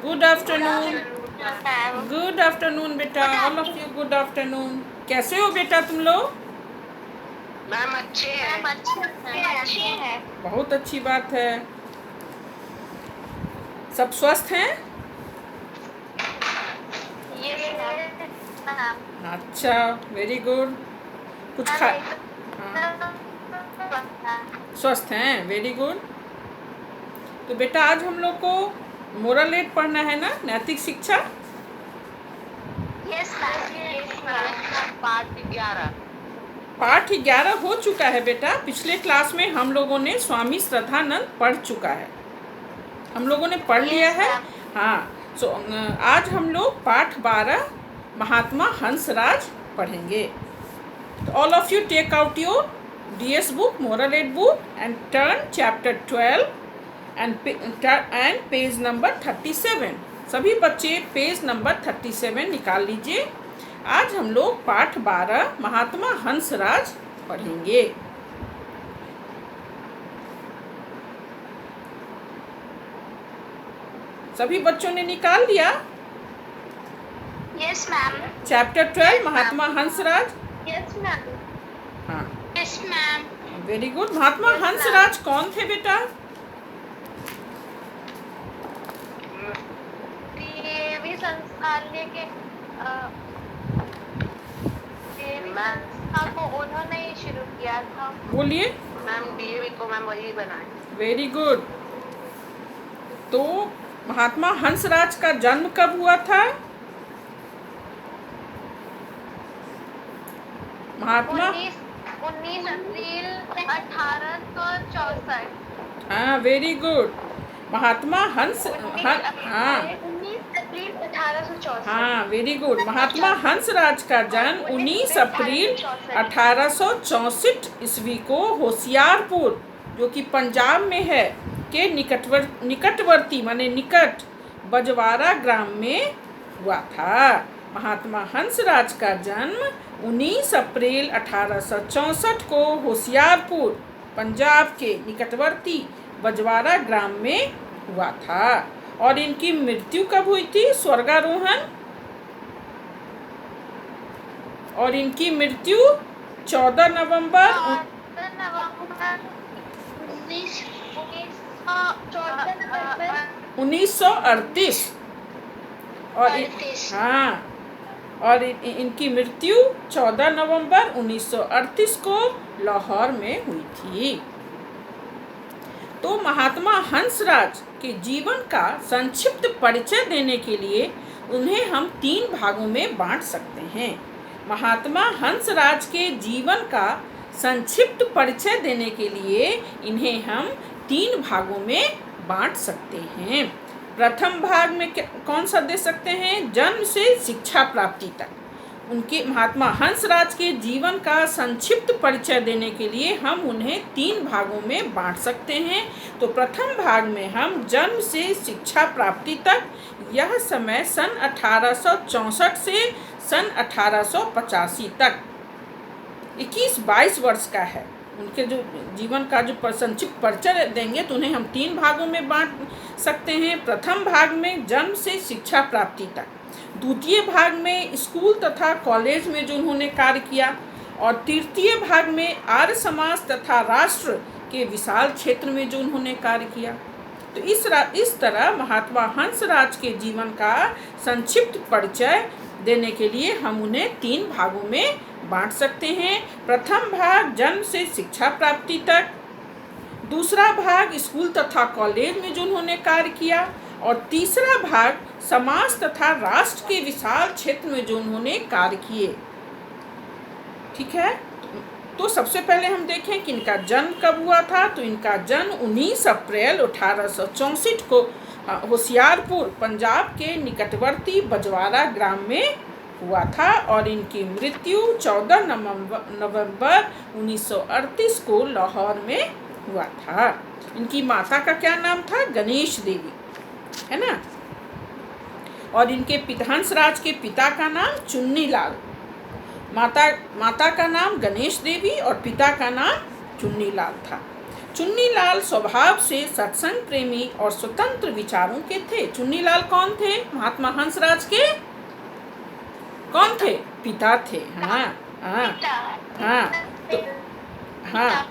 Good afternoon. Good afternoon बेटा, all of you good afternoon. कैसे हो बेटा तुम लोग? मैम अच्छे हैं। बहुत अच्छी बात है। सब स्वस्थ हैं? अच्छा, वेरी गुड। कुछ खा स्वस्थ हैं, वेरी गुड। तो बेटा आज हम लोग को मोरल एड पढ़ना है ना, नैतिक शिक्षा। पाठ 11। पाठ 11 हो चुका है बेटा। पिछले क्लास में हम लोगों ने स्वामी श्रद्धानंद पढ़ चुका है, हम लोगों ने पढ़ लिया है। हाँ, सो आज हम लोग पाठ 12 महात्मा हंसराज पढ़ेंगे। तो all of you take out your DS book, moral aid book, and turn chapter 12 and page number 37। सभी बच्चे पेज नंबर 37 निकाल लीजिए। आज हम लोग पाठ 12 महात्मा हंसराज पढ़ेंगे। सभी बच्चों ने निकाल लिया? Yes ma'am. Chapter 12 Mahatma Hansraj. Yes ma'am. हाँ, yes ma'am. Very good. Mahatma Hansraj कौन थे बेटा? डीएवी संस्थान के को उन्होंने ही शुरू किया था। बोलिए। मैम डीएवी को मैम वही बनाए। Very good. तो महात्मा हंसराज का जन्म कब हुआ था? महात्मा 19 अप्रैल 1864। हाँ, वेरी गुड। महात्मा हंस हाँ 19 अप्रैल 1864। हाँ, वेरी गुड। महात्मा हंसराज का जन्म 19 अप्रैल 1864 ईस्वी को होशियारपुर, जो कि पंजाब में है, के निकटवर्ती माने निकट बजवारा ग्राम में हुआ था। महात्मा हंसराज का जन्म 19 अप्रैल 1864 को होशियारपुर, पंजाब के निकटवर्ती बजवारा ग्राम में हुआ था। और इनकी मृत्यु कब हुई थी? स्वर्गारोहण। और इनकी मृत्यु 14 नवंबर 1938 और हाँ, और इनकी मृत्यु 14 नवंबर 1938 को लाहौर में हुई थी। तो महात्मा हंसराज के जीवन का संक्षिप्त परिचय देने के लिए उन्हें हम 3 भागों में बांट सकते हैं। महात्मा हंसराज के जीवन का संक्षिप्त परिचय देने के लिए इन्हें हम 3 भागों में बांट सकते हैं। प्रथम भाग में कौन सा दे सकते हैं? जन्म से शिक्षा प्राप्ति तक। उनके महात्मा हंसराज के जीवन का संक्षिप्त परिचय देने के लिए हम उन्हें 3 भागों में बांट सकते हैं। तो प्रथम भाग में हम जन्म से शिक्षा प्राप्ति तक, यह समय सन 1864 से सन 1885 तक 21-22 वर्ष का है। उनके जो जीवन का जो संक्षिप्त परिचय देंगे तो उन्हें हम 3 भागों में बांट सकते हैं। प्रथम भाग में जन्म से शिक्षा प्राप्ति तक, द्वितीय भाग में स्कूल तथा कॉलेज में जो उन्होंने कार्य किया, और तृतीय भाग में आर्य समाज तथा राष्ट्र के विशाल क्षेत्र में जो उन्होंने कार्य किया। तो इस तरह महात्मा हंसराज के जीवन का संक्षिप्त परिचय देने के लिए हम उन्हें 3 भागों में बांट सकते हैं। प्रथम भाग जन्म से शिक्षा प्राप्ति तक, दूसरा भाग स्कूल तथा कॉलेज में जो उन्होंने कार्य किया, और तीसरा भाग समाज तथा राष्ट्र के विशाल क्षेत्र में जो उन्होंने कार्य किए। ठीक है, तो सबसे पहले हम देखें कि इनका जन्म कब हुआ था। तो इनका जन्म 19 अप्रैल 1864 को होशियारपुर, पंजाब के निकटवर्ती बजवारा ग्राम में हुआ था, और इनकी मृत्यु 14 नवंबर 1938 को लाहौर में हुआ था। इनकी माता का क्या नाम था? गणेश देवी, है ना। और इनके हंसराज के पिता का नाम चुन्नीलाल। माता का नाम गणेश देवी और पिता का नाम चुन्नीलाल था। चुन्नीलाल स्वभाव से सत्संग प्रेमी और स्वतंत्र विचारों के थे। चुन्नीलाल कौन थे? महात्मा हंसराज के कौन थे? पिता थे। हाँ हाँ हाँ, तो हाँ,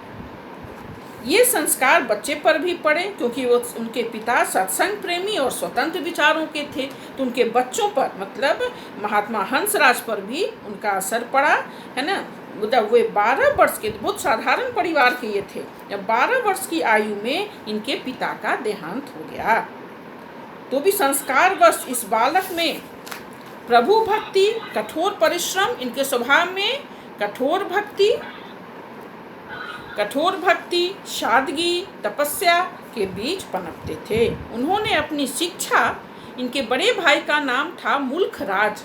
ये संस्कार बच्चे पर भी पड़े क्योंकि वो उनके पिता सत्संग प्रेमी और स्वतंत्र विचारों के थे, तो उनके बच्चों पर मतलब महात्मा हंसराज पर भी उनका असर पड़ा, है ना। जब वे 12 वर्ष के, बहुत साधारण परिवार के ये थे, जब 12 वर्ष की आयु में इनके पिता का देहांत हो गया, तो भी संस्कारवश इस बालक में प्रभु भक्ति, कठोर परिश्रम, इनके स्वभाव में कठोर भक्ति, सादगी, तपस्या के बीच पनपते थे। उन्होंने अपनी शिक्षा, इनके बड़े भाई का नाम था मुल्क राज,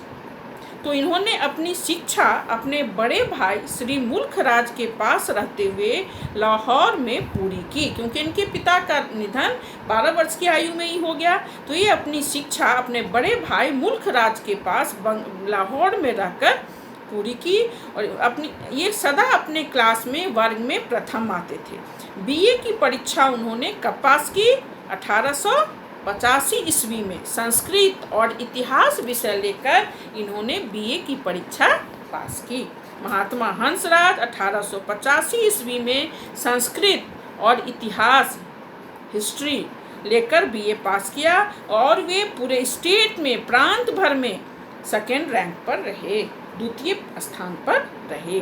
तो इन्होंने अपनी शिक्षा अपने बड़े भाई श्री मुल्क राज के पास रहते हुए लाहौर में पूरी की, क्योंकि इनके पिता का निधन 12 वर्ष की आयु में ही हो गया, तो ये अपनी शिक्षा अपने बड़े भाई मुल्क राज के पास लाहौर में रहकर पूरी की, और ये सदा अपने क्लास में वर्ग में प्रथम आते थे। बीए की परीक्षा उन्होंने कब पास की? 1885 ईस्वी में संस्कृत और इतिहास विषय लेकर इन्होंने बीए की परीक्षा पास की। महात्मा हंसराज 1885 ईस्वी में संस्कृत और इतिहास हिस्ट्री लेकर बीए पास किया, और वे पूरे स्टेट में, प्रांत भर में सेकेंड रैंक पर रहे, द्वितीय स्थान पर रहे।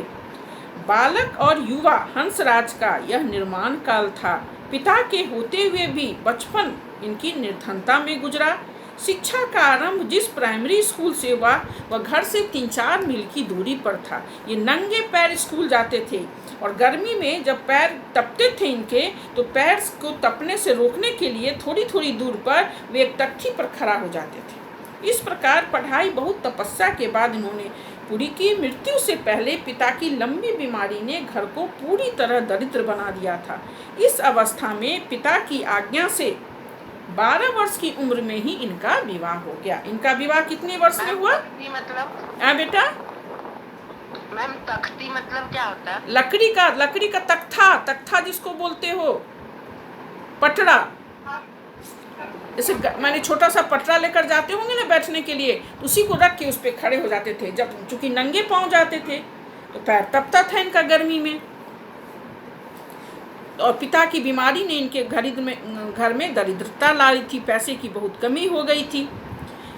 बालक और युवा हंसराज का यह निर्माण काल था। पिता के होते हुए भी बचपन इनकी निर्धनता में गुजरा। शिक्षा का आरंभ जिस प्राइमरी स्कूल से हुआ वह घर से 3-4 मील की दूरी पर था। ये नंगे पैर स्कूल जाते थे, और गर्मी में जब पैर तपते थे इनके, तो पैर को तपने से रोकने के लिए थोड़ी थोड़ी दूर पर वे एक तख्ती पर खड़ा हो जाते थे। इस प्रकार पढ़ाई बहुत तपस्या के बाद इन्होंने पूरी की। मृत्यु से पहले पिता की लंबी बीमारी ने घर को पूरी तरह दरिद्र बना दिया था। इस अवस्था में पिता की आज्ञा से 12 वर्ष की उम्र में ही इनका विवाह हो गया। इनका विवाह कितने वर्ष में हुआ? तख्ती मतलब? बेटा, मैम तख्ती मतलब क्या होता है? लकड़ी का तख्ता जिसको बोलते हो, पटरा। जैसे मैंने छोटा सा पटरा लेकर जाते होंगे ना बैठने के लिए, उसी को रख के उस पर खड़े हो जाते थे। जब चूंकि नंगे पांव जाते थे तो पैर तपता था इनका गर्मी में, और पिता की बीमारी ने इनके घर में दरिद्रता लाई थी, पैसे की बहुत कमी हो गई थी।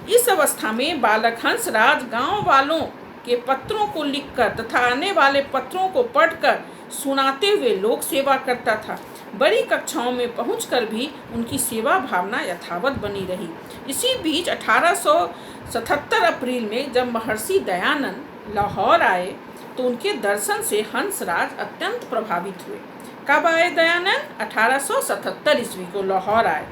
इस अवस्था में बालक हंसराज गांव वालों के पत्रों को लिखकर तथा आने वाले पत्रों को पढ़कर सुनाते हुए लोक सेवा करता था। बड़ी कक्षाओं में पहुंचकर भी उनकी सेवा भावना यथावत बनी रही। इसी बीच 1877 अप्रैल में जब महर्षि दयानंद लाहौर आए तो उनके दर्शन से हंसराज अत्यंत प्रभावित हुए। कब आए दयानंद? 1877 ईस्वी को लाहौर आए।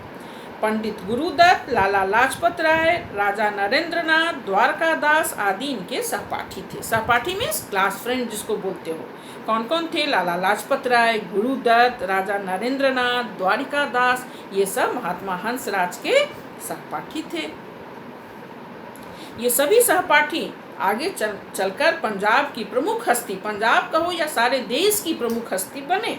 पंडित गुरुदत्त, लाला लाजपत राय, राजा नरेंद्रनाथ, द्वारकादास आदि इनके सहपाठी थे। सहपाठी में क्लास फ्रेंड जिसको बोलते हो। कौन कौन थे? लाला लाजपत राय, गुरुदत्त, राजा नरेंद्रनाथ, द्वारकादास, ये सब महात्मा हंसराज के सहपाठी थे। ये सभी सहपाठी आगे चलकर पंजाब की प्रमुख हस्ती, पंजाब कहो या सारे देश की प्रमुख हस्ती बने।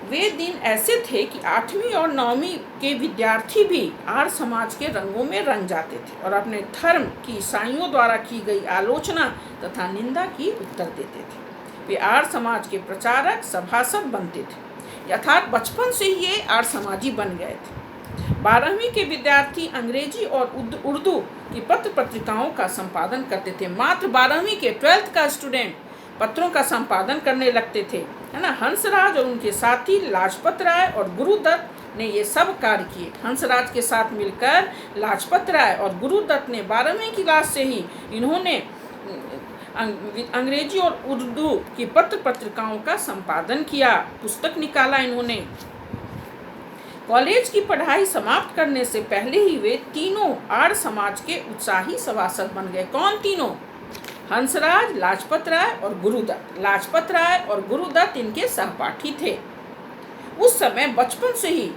वे दिन ऐसे थे कि 8वीं और 9वीं के विद्यार्थी भी आर्य समाज के रंगों में रंग जाते थे और अपने धर्म की ईसाइयों द्वारा की गई आलोचना तथा निंदा की उत्तर देते थे। वे आर्य समाज के प्रचारक, सभासद बनते थे। अर्थात बचपन से ही ये आर्य समाजी बन गए थे। 12वीं के विद्यार्थी अंग्रेजी और उर्दू की पत्र पत्रिकाओं का संपादन करते थे। मात्र 12वीं के 12th का स्टूडेंट पत्रों का संपादन करने लगते थे, है ना। हंसराज और उनके साथी लाजपत राय और गुरुदत्त ने ये सब कार्य किए। हंसराज के साथ मिलकर लाजपत राय और गुरुदत्त ने 12वीं क्लास से ही इन्होंने अंग्रेजी और उर्दू की पत्र पत्रिकाओं का संपादन किया, पुस्तक निकाला इन्होंने। कॉलेज की पढ़ाई समाप्त करने से पहले ही वे तीनों आर्य समाज के उत्साही सभासद बन गए। कौन तीनों? हंसराज, लाजपत राय और गुरुदत्त। लाजपत राय और गुरुदत्त इनके सहपाठी थे। उस समय बचपन से ही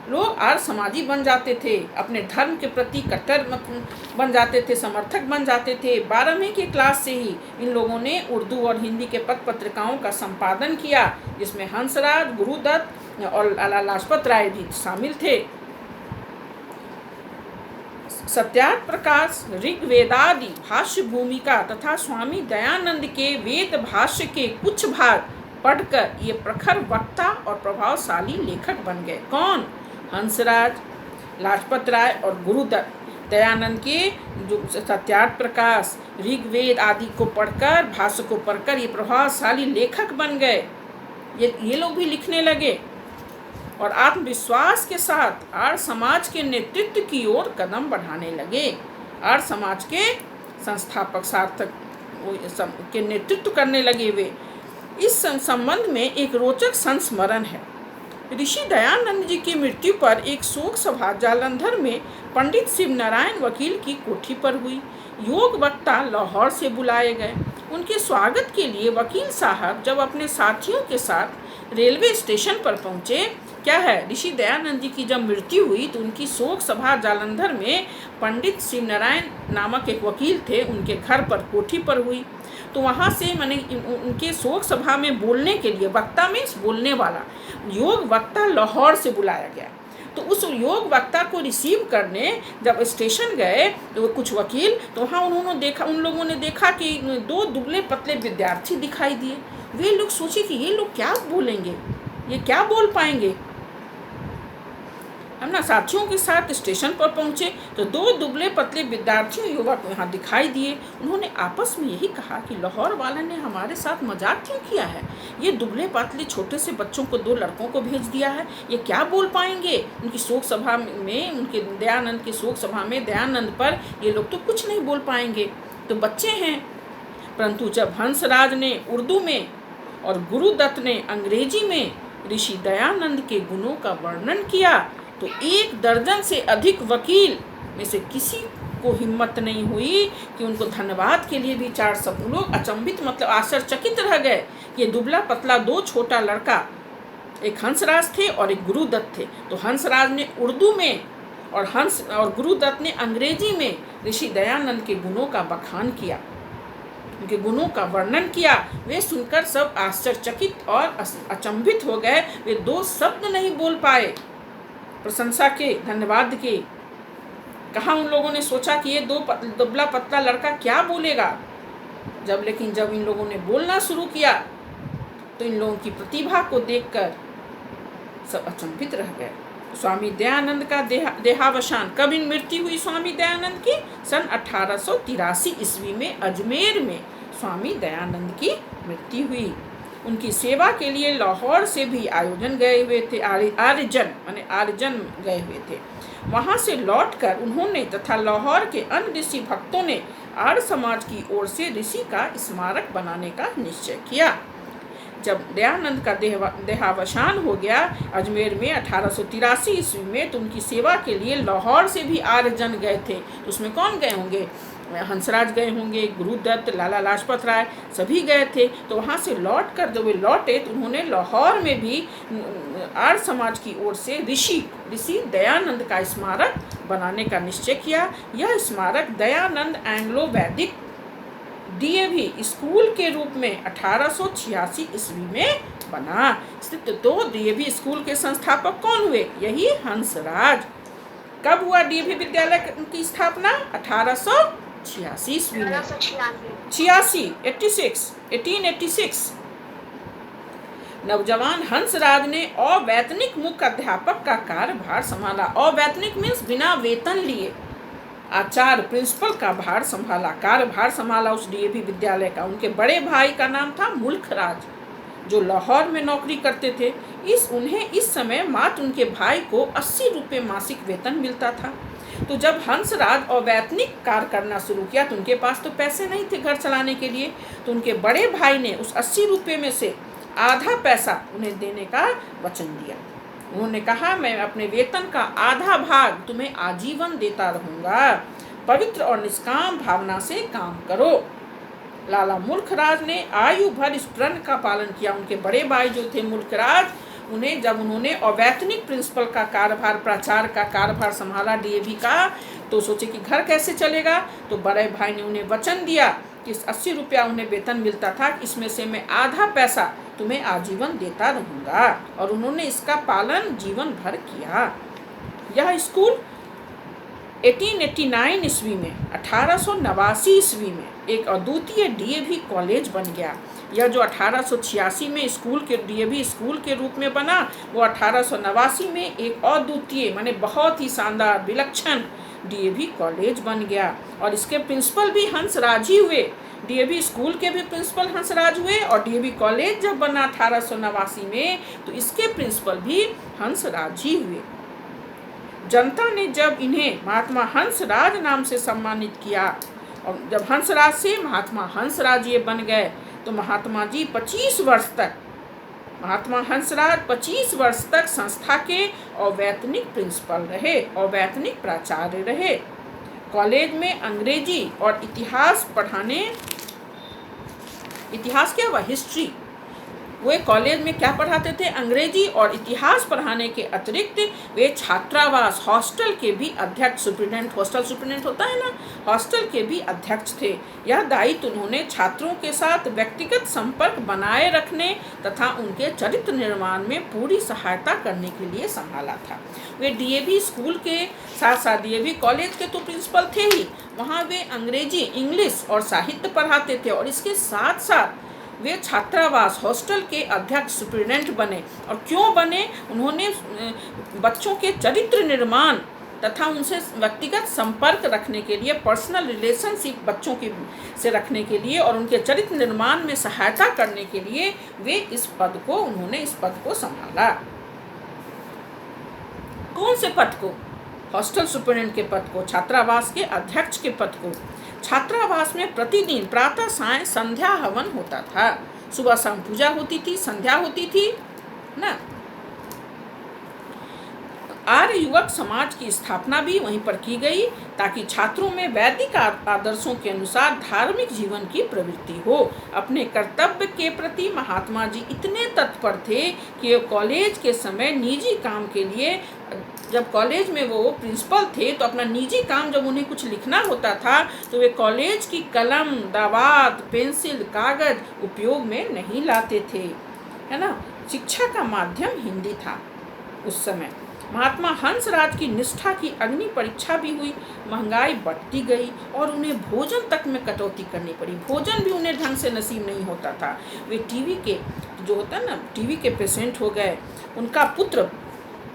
लोग आर्य समाजी बन जाते थे, अपने धर्म के प्रति कट्टर बन जाते थे, समर्थक बन जाते थे। 12वीं की क्लास से ही इन लोगों ने उर्दू और हिंदी के पत्र पत्रिकाओं का संपादन किया, जिसमें हंसराज, गुरुदत्त और लाला लाजपत राय भी शामिल थे। सत्यार्थ प्रकाश ऋग्वेदादि भाष्य भूमिका तथा स्वामी दयानंद के वेद भाष्य के कुछ भाग पढ़कर ये प्रखर वक्ता और प्रभावशाली लेखक बन गए। कौन? हंसराज, लाजपत राय और गुरुदत्त। दयानंद के जो सत्यार्थ प्रकाश ऋग्वेद आदि को पढ़कर, भाष्य को पढ़कर ये प्रभावशाली लेखक बन गए। ये लोग भी लिखने लगे और आत्मविश्वास के साथ आर्य समाज के नेतृत्व की ओर कदम बढ़ाने लगे। आर्य समाज के संस्थापक सार्थक के नेतृत्व करने लगे वे। इस संबंध में एक रोचक संस्मरण है। ऋषि दयानंद जी की मृत्यु पर एक शोक सभा जालंधर में पंडित शिव नारायण वकील की कोठी पर हुई। योग वक्ता लाहौर से बुलाए गए। उनके स्वागत के लिए वकील साहब जब अपने साथियों के साथ रेलवे स्टेशन पर पहुंचे, क्या है, ऋषि दयानंद जी की जब मृत्यु हुई तो उनकी शोक सभा जालंधर में पंडित शिव नारायण नामक एक वकील थे, उनके घर पर कोठी पर हुई। तो वहाँ से मैंने उनके शोक सभा में बोलने के लिए, वक्ता में बोलने वाला योग वक्ता लाहौर से बुलाया गया। तो उस योग वक्ता को रिसीव करने जब स्टेशन गए तो कुछ वकील, तो वहाँ उन लोगों ने देखा कि 2 दुबले पतले विद्यार्थी दिखाई दिए। वे लोग सोचे कि ये लोग क्या बोलेंगे, ये क्या बोल पाएंगे। हम ना साथियों के साथ स्टेशन पर पहुंचे तो 2 दुबले पतले विद्यार्थी युवक यहाँ दिखाई दिए। उन्होंने आपस में यही कहा कि लाहौर वाले ने हमारे साथ मजाक क्यों किया है। ये दुबले पतले छोटे से बच्चों को, 2 लड़कों को भेज दिया है, ये क्या बोल पाएंगे। उनकी शोक सभा में, उनके दयानंद की शोक सभा में दयानंद पर ये लोग तो कुछ नहीं बोल पाएंगे, तो बच्चे हैं। परंतु जब हंसराज ने उर्दू में और गुरुदत्त ने अंग्रेजी में ऋषि दयानंद के गुणों का वर्णन किया तो 1 दर्जन से अधिक वकील में से किसी को हिम्मत नहीं हुई कि उनको धन्यवाद के लिए भी 4 शब्द। लोग अचंभित, मतलब आश्चर्यचकित रह गए। ये दुबला पतला 2 छोटा लड़का, एक हंसराज थे और एक गुरुदत्त थे। तो हंसराज ने उर्दू में और गुरुदत्त ने अंग्रेजी में ऋषि दयानंद के गुणों का बखान किया, उनके गुणों का वर्णन किया। वे सुनकर सब आश्चर्यचकित और अचंभित हो गए। वे 2 शब्द नहीं बोल पाए प्रशंसा के, धन्यवाद के। कहाँ उन लोगों ने सोचा कि ये 2 दुबला पतला लड़का क्या बोलेगा। लेकिन जब इन लोगों ने बोलना शुरू किया तो इन लोगों की प्रतिभा को देखकर सब अचंभित रह गए। स्वामी दयानंद का देहावसान, कब इन मृत्यु हुई स्वामी दयानंद की? सन 1883 ईस्वी में अजमेर में स्वामी दयानंद की मृत्यु हुई। उनकी सेवा के लिए लाहौर से भी आयोजन गए हुए थे, आर्यजन गए हुए थे। वहाँ से लौटकर उन्होंने तथा लाहौर के अन्य ऋषि भक्तों ने आर्य समाज की ओर से ऋषि का स्मारक बनाने का निश्चय किया। जब दयानंद का देहावसान हो गया अजमेर में 1883 ईस्वी में, तो उनकी सेवा के लिए लाहौर से भी आर्यजन गए थे। तो उसमें कौन गए होंगे? हंसराज गए होंगे, गुरुदत्त, लाला लाजपत राय, सभी गए थे। तो वहाँ से लौटकर जब वे लौटे तो उन्होंने लाहौर में भी आर्य समाज की ओर से ऋषि दयानंद का स्मारक बनाने का निश्चय किया। यह स्मारक दयानंद एंग्लो वैदिक डीएवी स्कूल के रूप में 1886 ईस्वी में बना। तो डीएवी स्कूल के संस्थापक कौन हुए? यही हंसराज। कब हुआ डीएवी विद्यालय की स्थापना? 1886 ईस्वी में। 1886। नवजवान हंसराज ने अवैतनिक मुख्य अध्यापक का कार्यभार संभाला। अवैतनिक मीन्स बिना वेतन लिए आचार्य, प्रिंसिपल का कार्यभार संभाला उस डीएवी विद्यालय का। उनके बड़े भाई का नाम था मुल्खराज, जो लाहौर में नौकरी करते थे। उन्हें इस समय मात्र उनके भाई को 80 रुपये मासिक वेतन मिलता था। तो जब हंसराज अवैतनिक कार्य करना शुरू किया तो उनके पास तो पैसे नहीं थे घर चलाने के लिए। तो उनके बड़े भाई ने उस 80 रुपये में से आधा पैसा उन्हें देने का वचन दिया। उन्होंने कहा, मैं अपने वेतन का आधा भाग तुम्हें आजीवन देता रहूँगा, पवित्र और निष्काम भावना से काम करो। लाला मुल्खराज ने आयु भर इस प्रण का पालन किया। उनके बड़े भाई जो थे मुल्खराज, जब उन्होंने अवैतनिक प्रिंसिपल का कार्यभार, प्राचार्य का कार्यभार संभाला डीएवी का, तो सोचे कि घर कैसे चलेगा। तो बड़े भाई ने उन्हें वचन दिया कि 80 रुपया उन्हें वेतन मिलता था, इसमें से मैं आधा पैसा तुम्हें आजीवन देता रहूँगा। और उन्होंने इसका पालन जीवन भर किया। यह स्कूल 1889 ईस्वी में 1889 ईस्वी में एक अद्वितीय डीएवी कॉलेज बन गया। यह जो 1886 में स्कूल के डीएवी स्कूल के रूप में बना, वो 1889 में एक अद्वितीय माने बहुत ही शानदार विलक्षण डीएवी कॉलेज बन गया। और इसके प्रिंसिपल भी हंसराज ही हुए। डीएवी स्कूल के भी प्रिंसिपल हंसराज हुए और डीएवी कॉलेज जब बना 1889 में तो इसके प्रिंसिपल भी हंसराज ही हुए। जनता ने जब इन्हें महात्मा हंसराज नाम से सम्मानित किया और जब हंसराज से महात्मा हंसराज ये बन गए तो महात्मा जी 25 वर्ष तक संस्था के अवैतनिक प्रिंसिपल रहे, अवैतनिक प्राचार्य रहे। कॉलेज में अंग्रेजी और इतिहास क्या हुआ, हिस्ट्री। वे कॉलेज में क्या पढ़ाते थे, अंग्रेजी और इतिहास पढ़ाने के अतिरिक्त वे छात्रावास हॉस्टल के भी अध्यक्ष, सुप्रिटेंडेंट, हॉस्टल सुप्रिटेंडेंट होता है ना, हॉस्टल के भी अध्यक्ष थे। यह दायित्व उन्होंने छात्रों के साथ व्यक्तिगत संपर्क बनाए रखने तथा उनके चरित्र निर्माण में पूरी सहायता करने के लिए संभाला था। वे डीएवी स्कूल के साथ साथ डीएवी कॉलेज के तो प्रिंसिपल थे ही, वहाँ वे अंग्रेजी, इंग्लिश और साहित्य पढ़ाते थे और इसके साथ साथ वे छात्रावास हॉस्टल के अध्यक्ष, सुप्रिटेंडेंट बने। और क्यों बने, उन्होंने बच्चों के चरित्र निर्माण तथा उनसे व्यक्तिगत संपर्क रखने के लिए, पर्सनल रिलेशनशिप बच्चों की से रखने के लिए और उनके चरित्र निर्माण में सहायता करने के लिए उन्होंने इस पद को संभाला। कौन से पद को, हॉस्टल सुप्रिटेंडेंट के पद को, छात्रावास के अध्यक्ष के पद को। छात्रावास में प्रतिदिन प्रातः सायं संध्या हवन होता था। सुबह शाम पूजा होती थी, संध्या होती थी ना। आर्य युवक समाज की स्थापना भी वहीं पर की गई ताकि छात्रों में वैदिक आदर्शों के अनुसार धार्मिक जीवन की प्रवृत्ति हो। अपने कर्तव्य के प्रति महात्मा जी इतने तत्पर थे कि कॉलेज के समय निजी काम के लिए, जब कॉलेज में वो प्रिंसिपल थे तो अपना निजी काम जब उन्हें कुछ लिखना होता था तो वे कॉलेज की कलम, दावात, पेंसिल, कागज उपयोग में नहीं लाते थे, है ना। शिक्षा का माध्यम हिंदी था उस समय। महात्मा हंसराज की निष्ठा की अग्नि परीक्षा भी हुई। महंगाई बढ़ती गई और उन्हें भोजन तक में कटौती करनी पड़ी। भोजन भी उन्हें ढंग से नसीब नहीं होता था। वे टीवी के जो होता है ना, टीवी के पेशेंट हो गए। उनका पुत्र,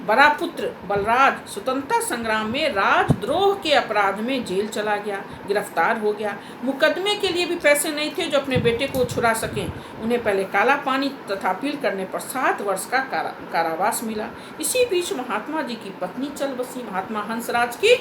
बड़ा पुत्र बलराज स्वतंत्रता संग्राम में राजद्रोह के अपराध में जेल चला गया, गिरफ्तार हो गया। मुकदमे के लिए भी पैसे नहीं थे जो अपने बेटे को छुड़ा सकें। उन्हें पहले काला पानी तथा अपील करने पर 7 वर्ष का कारावास मिला। इसी बीच महात्मा जी की पत्नी चल बसी, महात्मा हंसराज की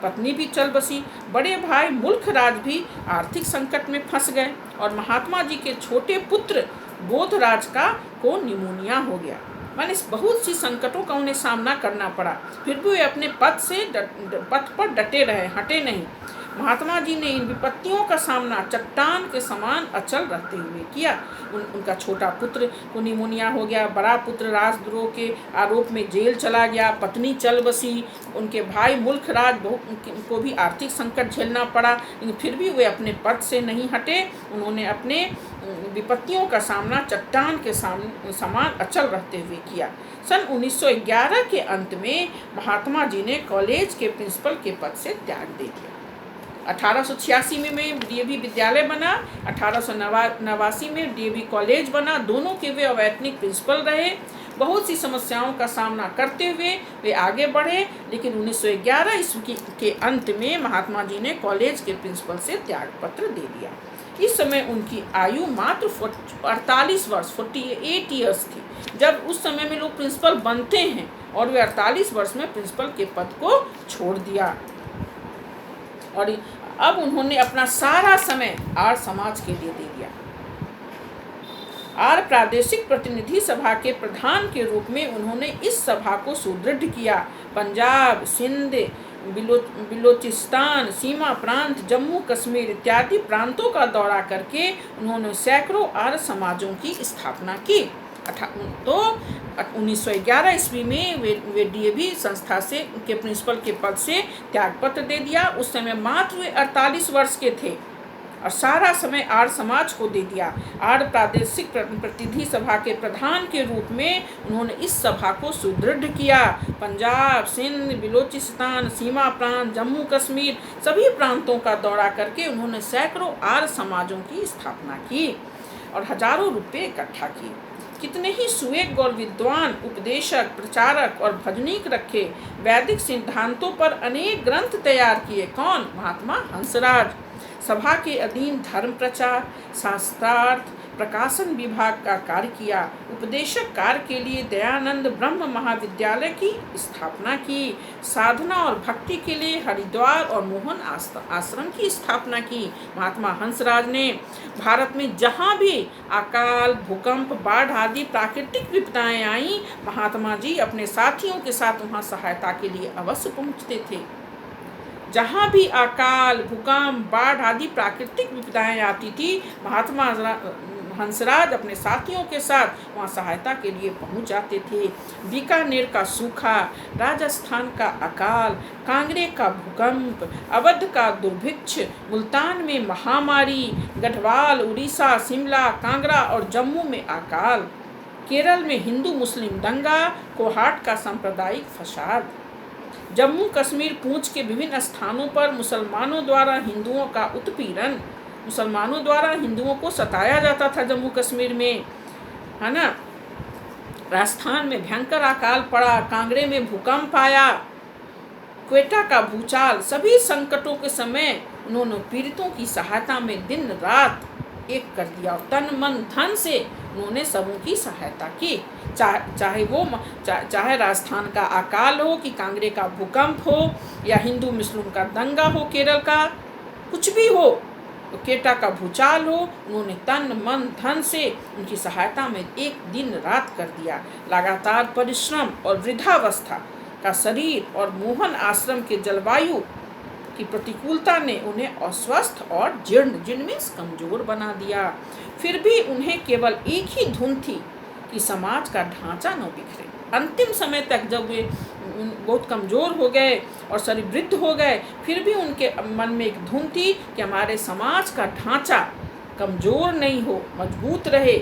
पत्नी भी चल बसी। बड़े भाई मुल्खराज भी आर्थिक संकट में फंस गए और महात्मा जी के छोटे पुत्र बोधराज को निमोनिया हो गया। माने बहुत सी संकटों का उन्हें सामना करना पड़ा, फिर भी वे अपने पद पर डटे रहे, हटे नहीं। महात्मा जी ने इन विपत्तियों का सामना चट्टान के समान अचल रहते हुए किया। उनका छोटा पुत्र को निमोनिया हो गया, बड़ा पुत्र राजद्रोह के आरोप में जेल चला गया, पत्नी चल बसी, उनके भाई मुल्खराज को भी आर्थिक संकट झेलना पड़ा, लेकिन फिर भी वे अपने पद से नहीं हटे। उन्होंने अपने विपत्तियों का सामना चट्टान के समान अचल रहते हुए किया। सन 1911 के अंत में महात्मा जी ने कॉलेज के प्रिंसिपल के पद से त्याग दे दिया। 1886 में डीएवी विद्यालय बना, 1889 में डीएवी कॉलेज बना। दोनों के वे अवैतनिक प्रिंसिपल रहे। बहुत सी समस्याओं का सामना करते हुए वे आगे बढ़े, लेकिन 1911 ईस्वी के अंत में महात्मा जी ने कॉलेज के प्रिंसिपल से त्यागपत्र दे दिया। इस समय उनकी आयु मात्र 48 वर्ष 48 ईयर्स थी। जब उस समय में लोग प्रिंसिपल बनते हैं और वे 48 वर्ष में प्रिंसिपल के पद को छोड़ दिया और अब उन्होंने अपना सारा समय आर्य समाज के लिए दे दिया। आर्य प्रादेशिक प्रतिनिधि सभा के प्रधान के रूप में उन्होंने इस सभा को सुदृढ़ किया। पंजाब, सिंध, बिलोचिस्तान, सीमा प्रांत, जम्मू कश्मीर इत्यादि प्रांतों का दौरा करके उन्होंने सैकड़ों आर्य समाजों की स्थापना की। तो 1911 ईस्वी में वे डीएवी संस्था से के प्रिंसिपल के पद से त्यागपत्र दे दिया। उस समय मात्र वे 48 वर्ष के थे। और सारा समय आर्य समाज को दे दिया। आर्य प्रादेशिक प्रतिनिधि सभा के प्रधान के रूप में उन्होंने इस सभा को सुदृढ़ किया। पंजाब, सिंध, बलूचिस्तान, सीमा प्रांत, जम्मू कश्मीर सभी प्रांतों का दौरा करके उन्होंने सैकड़ों आर्य समाजों की स्थापना की और हजारों रुपये इकट्ठा किए। कितने ही सुएग और विद्वान, उपदेशक, प्रचारक और भजनीक रखे। वैदिक सिद्धांतों पर अनेक ग्रंथ तैयार किए। कौन? महात्मा हंसराज। सभा के अधीन धर्म प्रचार, शास्त्रार्थ, प्रकाशन विभाग का कार्य किया। उपदेशक कार्य के लिए दयानंद ब्रह्म महाविद्यालय की स्थापना की। साधना और भक्ति के लिए हरिद्वार और मोहन आश्रम की स्थापना की। महात्मा हंसराज ने भारत में जहाँ भी अकाल, भूकंप, बाढ़ आदि प्राकृतिक विपदाएं आई, महात्मा जी अपने साथियों के साथ वहाँ सहायता के लिए अवश्य पहुँचते थे। जहाँ भी अकाल, भूकंप, बाढ़ आदि प्राकृतिक विपदाएं आती थी, महात्मा हंसराज अपने साथियों के साथ वहाँ सहायता के लिए पहुँच जाते थे। बीकानेर का सूखा, राजस्थान का अकाल, कांगड़े का भूकंप, अवध का दुर्भिक्ष, मुल्तान में महामारी, गढ़वाल, उड़ीसा, शिमला, कांगड़ा और जम्मू में अकाल, केरल में हिंदू मुस्लिम दंगा, कोहाट का सांप्रदायिक फसाद, जम्मू कश्मीर पूंछ के विभिन्न स्थानों पर मुसलमानों द्वारा हिंदुओं का उत्पीड़न, मुसलमानों द्वारा हिंदुओं को सताया जाता था जम्मू कश्मीर में, है ना। राजस्थान में भयंकर अकाल पड़ा, कांगड़े में भूकंप आया, क्वेटा का भूचाल। सभी संकटों के समय उन्होंने पीड़ितों की सहायता में दिन रात एक कर दिया और तन मन धन से उन्होंने सबों की सहायता की। चाहे राजस्थान का अकाल हो कि कांगड़े का भूकंप हो या हिंदू मुस्लिम का दंगा हो, केरल का कुछ भी हो, तो क्वेटा का भूचाल हो, उन्होंने तन मन धन से उनकी सहायता में एक दिन रात कर दिया। लगातार परिश्रम और वृद्धावस्था का शरीर और मोहन आश्रम के जलवायु की प्रतिकूलता ने उन्हें अस्वस्थ और जीर्ण मीन्स कमजोर बना दिया। फिर भी उन्हें केवल एक ही धुन थी कि समाज का ढांचा न बिखरे। अंतिम समय तक जब वे बहुत कमजोर हो गए और शरीर वृद्ध हो गए, फिर भी उनके मन में एक धुन थी कि हमारे समाज का ढांचा कमजोर नहीं हो, मजबूत रहे,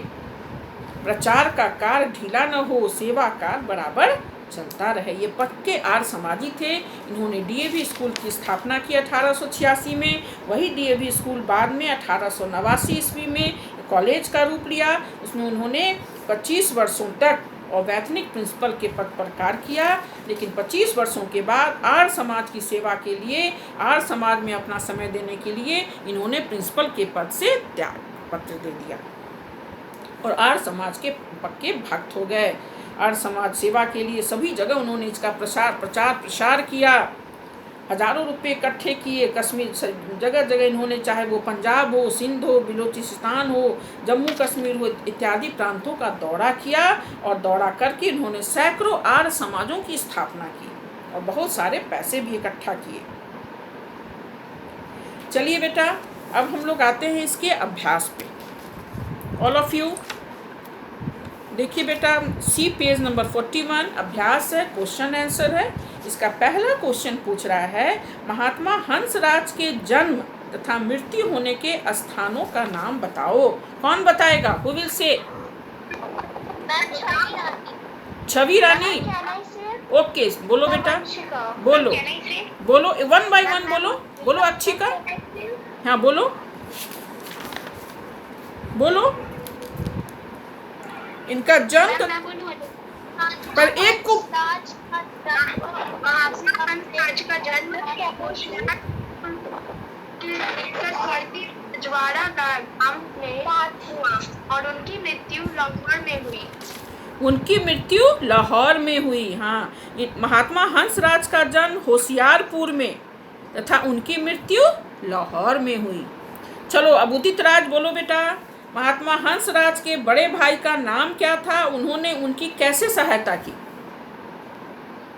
प्रचार का कार्य ढीला न हो, सेवा कार्य बराबर चलता रहे। ये पक्के आर्य समाजी थे। इन्होंने डीएवी स्कूल की स्थापना की 1886 में। वही डीएवी स्कूल बाद में 1889 ईस्वी में कॉलेज का रूप लिया। उसमें उन्होंने 25 वर्षों तक अवैतनिक प्रिंसिपल के पद पर कार्य किया, लेकिन 25 वर्षों के बाद आर्य समाज की सेवा के लिए, आर्य समाज में अपना समय देने के लिए इन्होंने प्रिंसिपल के पद से त्याग पत्र दे दिया और आर्य समाज के पक्के भक्त हो गए। आर्य समाज सेवा के लिए सभी जगह उन्होंने इसका प्रसार किया। हजारों रुपए इकट्ठे किए। कश्मीर जगह जगह इन्होंने, चाहे वो पंजाब हो, सिंध हो, बलूचिस्तान हो, जम्मू कश्मीर हो, इत्यादि प्रांतों का दौरा किया और दौरा करके इन्होंने सैकड़ों आर्य समाजों की स्थापना की और बहुत सारे पैसे भी इकट्ठा किए। चलिए बेटा, अब हम लोग आते हैं इसके अभ्यास पे। ऑल ऑफ यू देखिए बेटा, सी पेज नंबर 41 अभ्यास है, क्वेश्चन आंसर है। इसका पहला क्वेश्चन पूछ रहा है, महात्मा हंसराज के जन्म तथा मृत्यु होने के स्थानों का नाम बताओ। कौन बताएगा? Who will say? Chhavi Rani. Okay, बोलो बेटा, बोलो बोलो, 1 by 1 बोलो। बोलो अच्छिका। हाँ बोलो बोलो। इनका जन्म पर एक को का जन्म रजवाड़ा का गांव में हुआ और उनकी मृत्यु लाहौर में हुई। उनकी मृत्यु लाहौर में हुई। हाँ, महात्मा हंसराज का जन्म होशियारपुर में तथा उनकी मृत्यु लाहौर में हुई। चलो अब उदित राज बोलो बेटा, महात्मा हंसराज के बड़े भाई का नाम क्या था? उन्होंने उनकी कैसे सहायता की?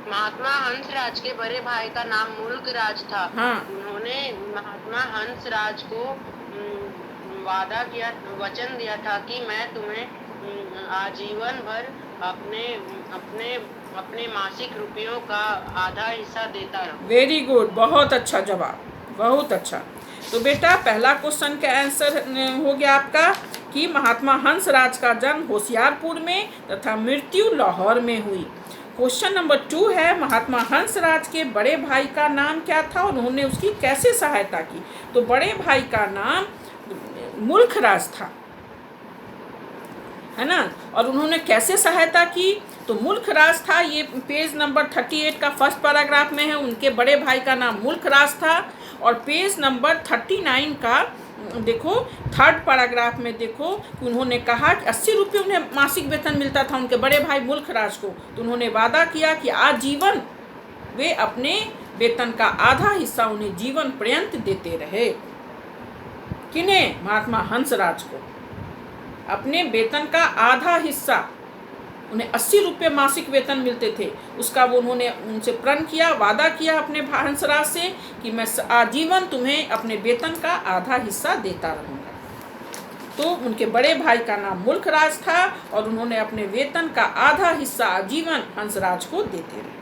महात्मा हंसराज के बड़े भाई का नाम मुल्कराज था। हाँ। उन्होंने महात्मा हंसराज को वचन दिया था कि मैं तुम्हें आजीवन भर अपने मासिक रुपयों का आधा हिस्सा देता रहूं। वेरी गुड, बहुत अच्छा जवाब, बहुत अच्छा। तो बेटा पहला क्वेश्चन का आंसर हो गया आपका कि महात्मा हंसराज का जन्म होशियारपुर में तथा मृत्यु लाहौर में हुई। क्वेश्चन नंबर 2 है, महात्मा हंसराज के बड़े भाई का नाम क्या था और उन्होंने उसकी कैसे सहायता की। तो बड़े भाई का नाम मुल्खराज था, है ना, और उन्होंने कैसे सहायता की। तो मुल्खराज था, ये पेज नंबर 38 का फर्स्ट पैराग्राफ में है, उनके बड़े भाई का नाम मुल्खराज था। और पेज नंबर 39 का देखो थर्ड पैराग्राफ में देखो कि उन्होंने कहा कि 80 रुपये उन्हें मासिक वेतन मिलता था उनके बड़े भाई मुल्खराज को। तो उन्होंने वादा किया कि आजीवन वे अपने वेतन का आधा हिस्सा उन्हें जीवन पर्यंत देते रहे। किन्हें? महात्मा हंसराज को अपने वेतन का आधा हिस्सा, उन्हें 80 रुपये मासिक वेतन मिलते थे, उसका वो उन्होंने उनसे प्रण किया, वादा किया अपने हंसराज से कि मैं आजीवन तुम्हें अपने वेतन का आधा हिस्सा देता रहूँगा। तो उनके बड़े भाई का नाम मुल्खराज था और उन्होंने अपने वेतन का आधा हिस्सा आजीवन हंसराज को देते रहे।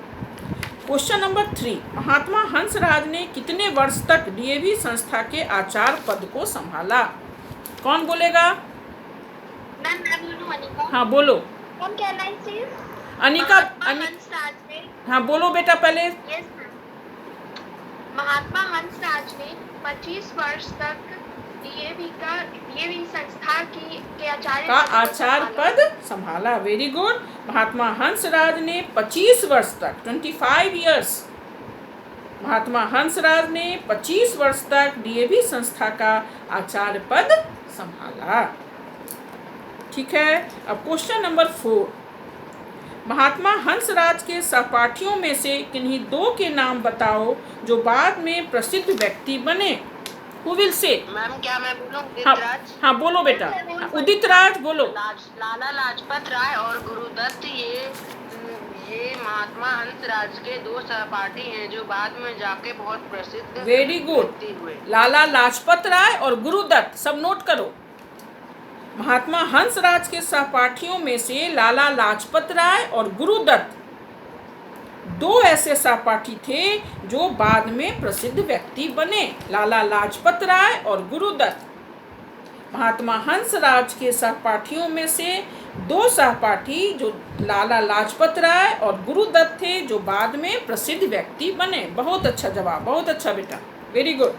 क्वेश्चन नंबर 3, महात्मा हंसराज ने कितने वर्ष तक डीएवी संस्था के आचार्य पद को संभाला? कौन बोलेगा? मैम मैं बोलूं अनिका? हाँ बोलो मैम कैन आई से अनिका। हंसराज ने, हाँ बोलो बेटा पहले। यस मैम, महात्मा हंसराज ने 25 वर्ष तक डीएवी संस्था के आचार्य पद संभाला। Very good. महात्मा हंसराज ने 25 वर्ष तक 25 इयर्स, महात्मा हंसराज ने 25 वर्ष तक डीएवी संस्था का आचार्य पद संभाला। ठीक है। अब क्वेश्चन नंबर 4, महात्मा हंसराज के सहपाठियों में से किन्हीं 2 के नाम बताओ जो बाद में प्रसिद्ध व्यक्ति बने। Who will say? मैम क्या मैं बोलूं? हाँ बोलो बेटा। उदित राज बोलो। लाला लाजपत राय और गुरुदत्त ये महात्मा हंसराज के 2 सहपाठी हैं जो बाद में जाके बहुत प्रसिद्ध वेरी गुड। लाला लाजपत राय और गुरुदत्त, सब नोट करो। महात्मा हंसराज के सहपाठियों में से लाला लाजपत राय और गुरुदत्त 2 ऐसे सहपाठी थे जो बाद में प्रसिद्ध व्यक्ति बने, लाला लाजपत राय और गुरुदत्त। महात्मा हंसराज के सहपाठियों में से 2 सहपाठी जो लाला लाजपत राय और गुरुदत्त थे जो बाद में प्रसिद्ध व्यक्ति बने। बहुत अच्छा जवाब, बहुत अच्छा बेटा, वेरी गुड।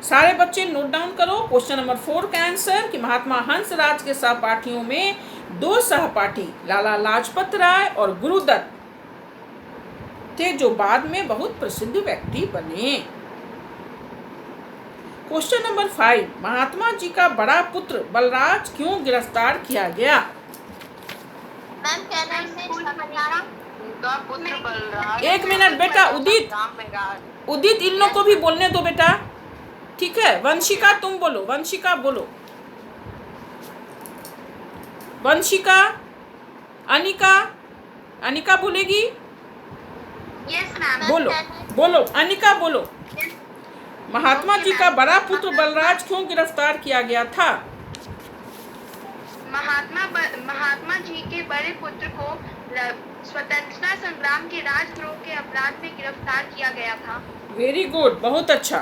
सारे बच्चे नोट डाउन करो क्वेश्चन नंबर 4 का आंसर कि महात्मा हंसराज के सहपाठियों में 2 सहपाठी लाला लाजपत राय और गुरुदत्त थे जो बाद में बहुत प्रसिद्ध व्यक्ति बने। क्वेश्चन नंबर 5, महात्मा जी का बड़ा पुत्र बलराज क्यों गिरफ्तार किया गया? मैम कैन आई से उनका पुत्र बलराज। 1 मिनट बेटा, उदित इन लोगों को भी बोलने दो बेटा, ठीक है। वंशिका तुम बोलो, वंशिका बोलो, वंशिका। अनिका बोलेगी? यस मैम बोलो बोलो अनिका बोलो। महात्मा जी का बड़ा पुत्र बलराज क्यों गिरफ्तार किया गया था? महात्मा जी के बड़े पुत्र को स्वतंत्रता संग्राम के राजद्रोह के अपराध में गिरफ्तार किया गया था। वेरी गुड, बहुत अच्छा।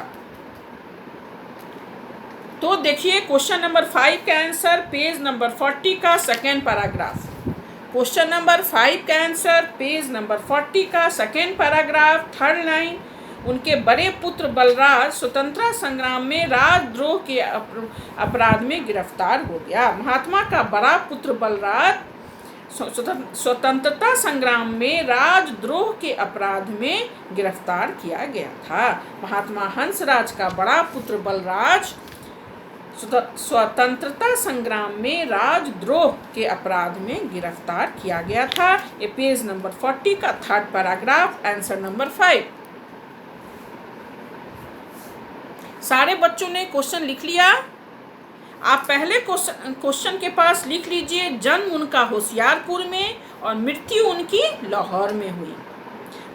तो देखिए क्वेश्चन नंबर 5 का आंसर पेज नंबर 40 का सेकेंड पैराग्राफ। क्वेश्चन नंबर 5 का आंसर पेज नंबर 40 का सेकेंड पैराग्राफ, थर्ड लाइन। उनके बड़े पुत्र बलराज स्वतंत्रता संग्राम में राजद्रोह के अपराध में गिरफ्तार हो गया। महात्मा का बड़ा पुत्र बलराज स्वतंत्रता संग्राम में राजद्रोह के अपराध में गिरफ्तार किया गया था। महात्मा हंसराज का बड़ा पुत्र बलराज स्वतंत्रता संग्राम में राजद्रोह के अपराध में गिरफ्तार किया गया था। ये पेज नंबर 40 का थर्ड पैराग्राफ, आंसर नंबर 5। सारे बच्चों ने क्वेश्चन लिख लिया? आप पहले क्वेश्चन के पास लिख लीजिए, जन्म उनका होशियारपुर में और मृत्यु उनकी लाहौर में हुई।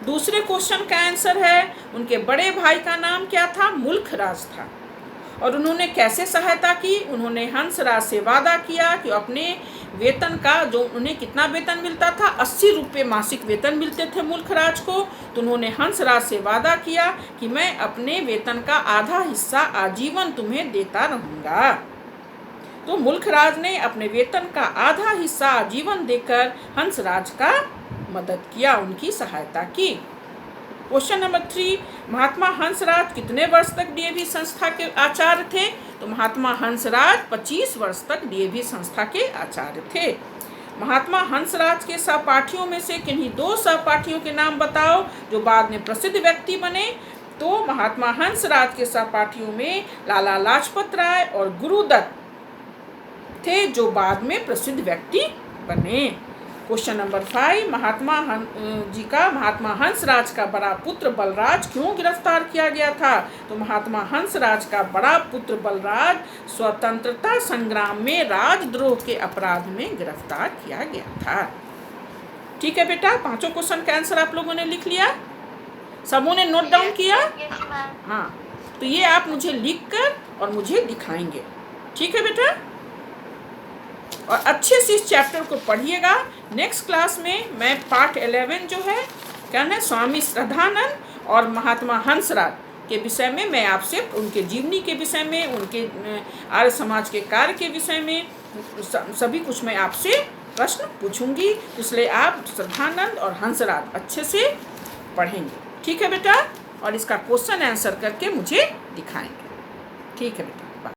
दूसरे क्वेश्चन का आंसर है उनके बड़े भाई का नाम क्या था? मुल्खराज था। और उन्होंने कैसे सहायता की? उन्होंने हंसराज से वादा किया कि अपने वेतन का, जो उन्हें कितना वेतन मिलता था, 80 रुपये मासिक वेतन मिलते थे मुल्खराज को। तो उन्होंने हंसराज से वादा किया कि मैं अपने वेतन का आधा हिस्सा आजीवन तुम्हें देता रहूँगा। तो मुल्खराज ने अपने वेतन का आधा हिस्सा आजीवन देकर हंसराज का मदद किया, उनकी सहायता की। क्वेश्चन नंबर 3, महात्मा हंसराज कितने वर्ष तक डीएवी संस्था के आचार्य थे? तो महात्मा हंसराज 25 वर्ष तक डीएवी संस्था के आचार्य थे। महात्मा हंसराज के सहपाठियों में से किन्हीं 2 सहपाठियों के नाम बताओ जो बाद में प्रसिद्ध व्यक्ति बने। तो महात्मा हंसराज के सहपाठियों में लाला लाजपत राय और गुरुदत्त थे, जो बाद में प्रसिद्ध व्यक्ति बने। क्वेश्चन नंबर 5, महात्मा हंसराज का बड़ा पुत्र बलराज क्यों गिरफ्तार किया गया था? तो महात्मा हंसराज का बड़ा पुत्र बलराज स्वतंत्रता संग्राम में राजद्रोह के अपराध में गिरफ्तार किया गया था। ठीक है बेटा, 5 क्वेश्चन का आंसर आप लोगों ने लिख लिया, सबों ने नोट डाउन किया? हाँ, तो ये आप मुझे लिख कर और मुझे दिखाएंगे। ठीक है बेटा, और अच्छे से इस चैप्टर को पढ़िएगा। नेक्स्ट क्लास में मैं पार्ट 11 जो है क्या है, स्वामी श्रद्धानंद और महात्मा हंसराज के विषय में मैं आपसे उनके जीवनी के विषय में, उनके आर्य समाज के कार्य के विषय में सभी कुछ मैं आपसे प्रश्न पूछूंगी। इसलिए आप श्रद्धानंद और हंसराज अच्छे से पढ़ेंगे। ठीक है बेटा, और इसका क्वेश्चन आंसर करके मुझे दिखाएंगे। ठीक है बेटा।